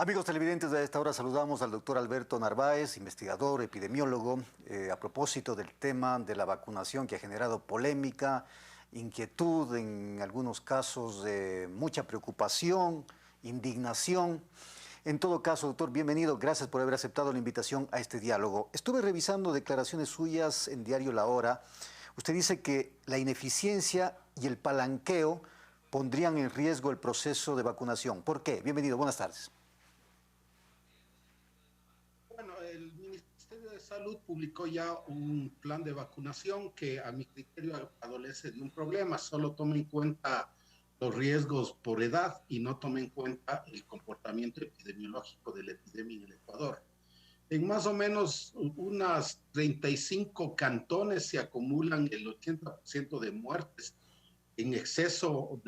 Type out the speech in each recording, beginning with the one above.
Amigos televidentes, a esta hora saludamos al doctor Alberto Narváez, investigador, epidemiólogo, a propósito del tema de la vacunación que ha generado polémica, inquietud, en algunos casos de mucha preocupación, indignación. En todo caso, doctor, bienvenido. Gracias por haber aceptado la invitación a este diálogo. Estuve revisando declaraciones suyas en Diario La Hora. Usted dice que la ineficiencia y el palanqueo pondrían en riesgo el proceso de vacunación. ¿Por qué? Bienvenido, buenas tardes. Bueno, el Ministerio de Salud publicó ya un plan de vacunación que a mi criterio adolece de un problema. Solo toma en cuenta los riesgos por edad y no toma en cuenta el comportamiento epidemiológico de la epidemia en el Ecuador. En más o menos unas 35 cantones se acumulan el 80% de muertes en exceso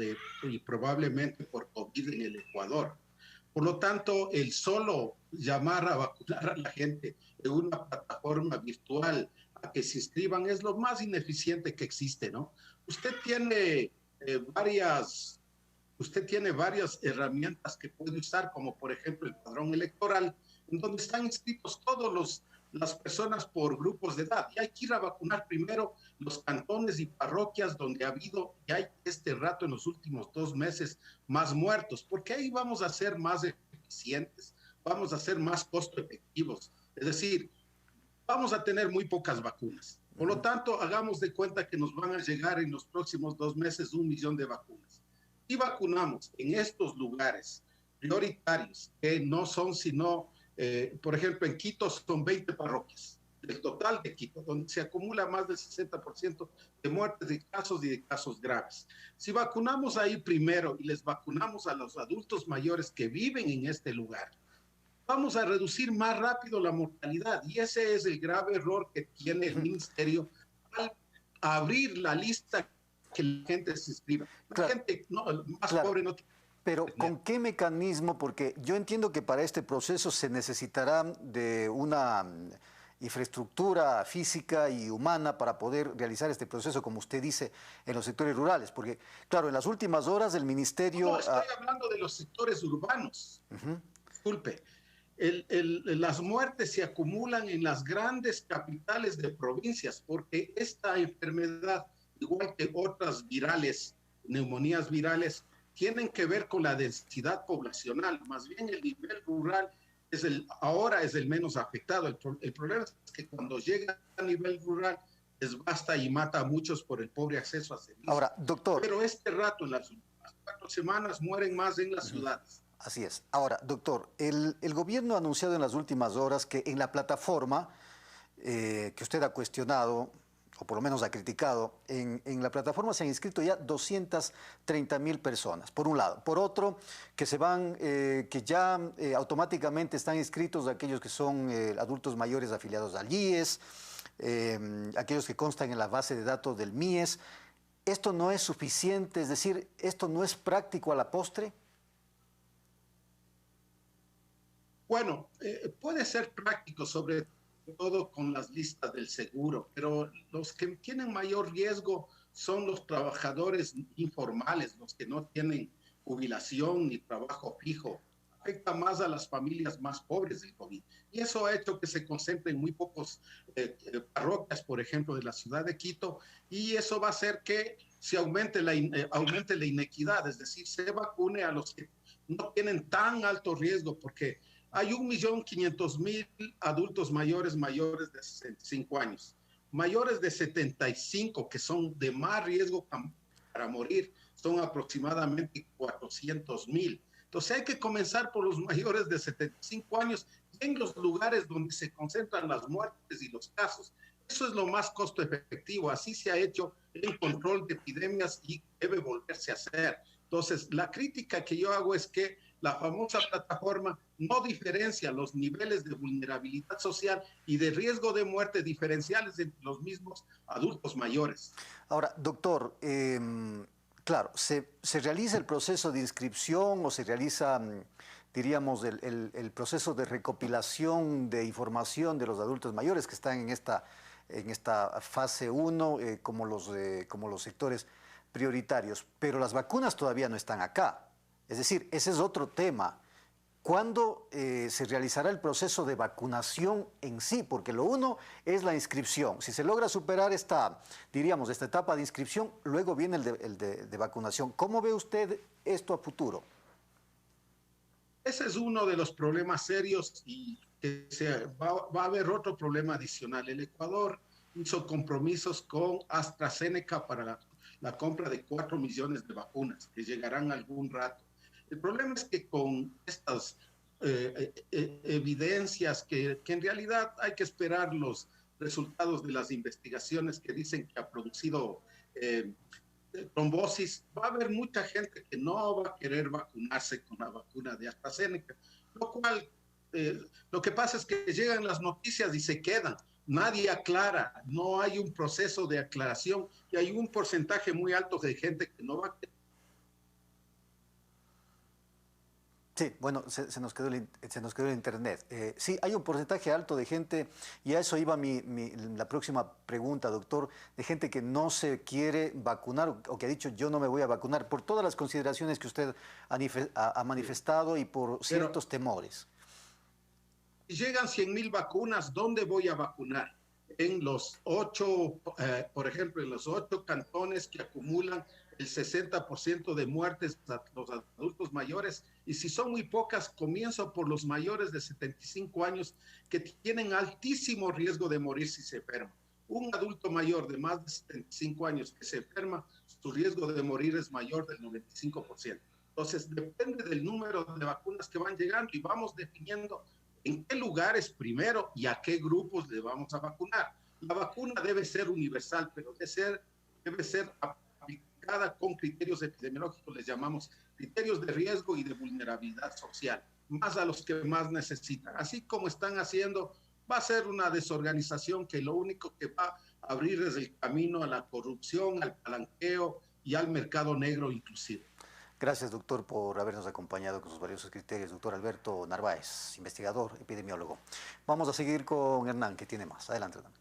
y probablemente por COVID en el Ecuador. Por lo tanto, el solo llamar a vacunar a la gente en una plataforma virtual a que se inscriban es lo más ineficiente que existe, ¿no? Usted tiene varias usted tiene varias herramientas que puede usar, como por ejemplo el padrón electoral, en donde están inscritos todas las personas por grupos de edad. Y hay que ir a vacunar primero los cantones y parroquias donde ha habido, y hay este rato en los últimos 2 meses, más muertos, porque ahí vamos a ser más eficientes, vamos a ser más costo efectivos. Es decir, vamos a tener muy pocas vacunas. Por lo tanto, hagamos de cuenta que nos van a llegar en los próximos 2 meses 1 millón de vacunas. Y vacunamos en estos lugares prioritarios, que no son sino, por ejemplo, en Quito son 20 parroquias, del total de Quito, donde se acumula más del 60% de muertes de casos y de casos graves. Si vacunamos ahí primero y les vacunamos a los adultos mayores que viven en este lugar, vamos a reducir más rápido la mortalidad. Y ese es el grave error que tiene el ministerio al abrir la lista que la gente se inscriba. La Claro, gente no, más claro. pobre no tiene Pero internet. ¿con qué mecanismo? Porque yo entiendo que para este proceso se necesitará de una infraestructura física y humana para poder realizar este proceso, como usted dice, en los sectores rurales. Porque, claro, en las últimas horas el No, ministerio... estoy hablando de los sectores urbanos. Disculpe. Las muertes se acumulan en las grandes capitales de provincias porque esta enfermedad, igual que otras virales, neumonías virales, tienen que ver con la densidad poblacional. Más bien el nivel rural ahora es el menos afectado. El problema es que cuando llega a nivel rural les basta y mata a muchos por el pobre acceso a servicios. Ahora, doctor, Pero este rato, en las últimas 4 semanas, mueren más en las ciudades. así es. Ahora, doctor, el gobierno ha anunciado en las últimas horas que en la plataforma que usted ha cuestionado, o por lo menos ha criticado, en la plataforma se han inscrito ya 230.000 personas, por un lado. Por otro, que que ya automáticamente están inscritos aquellos que son adultos mayores afiliados al IES, aquellos que constan en la base de datos del MIES. ¿Esto no es suficiente? Es decir, ¿esto no es práctico a la postre? Bueno, puede ser práctico, sobre todo con las listas del seguro, pero los que tienen mayor riesgo son los trabajadores informales, los que no tienen jubilación ni trabajo fijo. Afecta más a las familias más pobres del COVID. Y eso ha hecho que se concentre en muy pocos parroquias, por ejemplo, de la ciudad de Quito, y eso va a hacer que se aumente la inequidad, es decir, se vacune a los que no tienen tan alto riesgo, porque hay 1.500.000 adultos mayores de 65 años. Mayores de 75, que son de más riesgo para morir, son aproximadamente 400.000. Entonces hay que comenzar por los mayores de 75 años en los lugares donde se concentran las muertes y los casos. Eso es lo más costo efectivo. Así se ha hecho el control de epidemias y debe volverse a hacer. Entonces, la crítica que yo hago es que la famosa plataforma no diferencia los niveles de vulnerabilidad social y de riesgo de muerte diferenciales entre los mismos adultos mayores. Ahora, doctor, claro, se realiza el proceso de inscripción o se realiza, diríamos, el proceso de recopilación de información de los adultos mayores que están en esta fase 1, como los sectores prioritarios, pero las vacunas todavía no están acá. Es decir, ese es otro tema. ¿Cuándo se realizará el proceso de vacunación en sí? Porque lo uno es la inscripción. Si se logra superar diríamos, esta etapa de inscripción, luego viene de vacunación. ¿Cómo ve usted esto a futuro? Ese es uno de los problemas serios y que va a haber otro problema adicional. El Ecuador hizo compromisos con AstraZeneca para la compra de 4 millones de vacunas que llegarán algún rato. El problema es que con estas evidencias que en realidad hay que esperar los resultados de las investigaciones que dicen que ha producido trombosis, va a haber mucha gente que no va a querer vacunarse con la vacuna de AstraZeneca, lo cual, lo que pasa es que llegan las noticias y se quedan. Nadie aclara, no hay un proceso de aclaración y hay un porcentaje muy alto de gente que no va a querer. Sí, bueno, se nos quedó el internet. Sí, hay un porcentaje alto de gente, y a eso iba la próxima pregunta, doctor, de gente que no se quiere vacunar o que ha dicho yo no me voy a vacunar por todas las consideraciones que usted ha manifestado y por ciertos temores. Si llegan 100.000 vacunas, ¿dónde voy a vacunar? En los 8, por ejemplo, en los 8 cantones que acumulan el 60% de muertes a los adultos mayores, y si son muy pocas, comienzo por los mayores de 75 años que tienen altísimo riesgo de morir si se enferman. Un adulto mayor de más de 75 años que se enferma, su riesgo de morir es mayor del 95%. Entonces, depende del número de vacunas que van llegando y vamos definiendo en qué lugares primero y a qué grupos le vamos a vacunar. La vacuna debe ser universal, pero debe ser aplicada con criterios epidemiológicos, les llamamos criterios de riesgo y de vulnerabilidad social, más a los que más necesitan. Así como están haciendo, va a ser una desorganización que lo único que va a abrir es el camino a la corrupción, al palanqueo y al mercado negro inclusive. Gracias, doctor, por habernos acompañado con sus valiosos criterios. Doctor Alberto Narváez, investigador, epidemiólogo. Vamos a seguir con Hernán, que tiene más. Adelante, Hernán.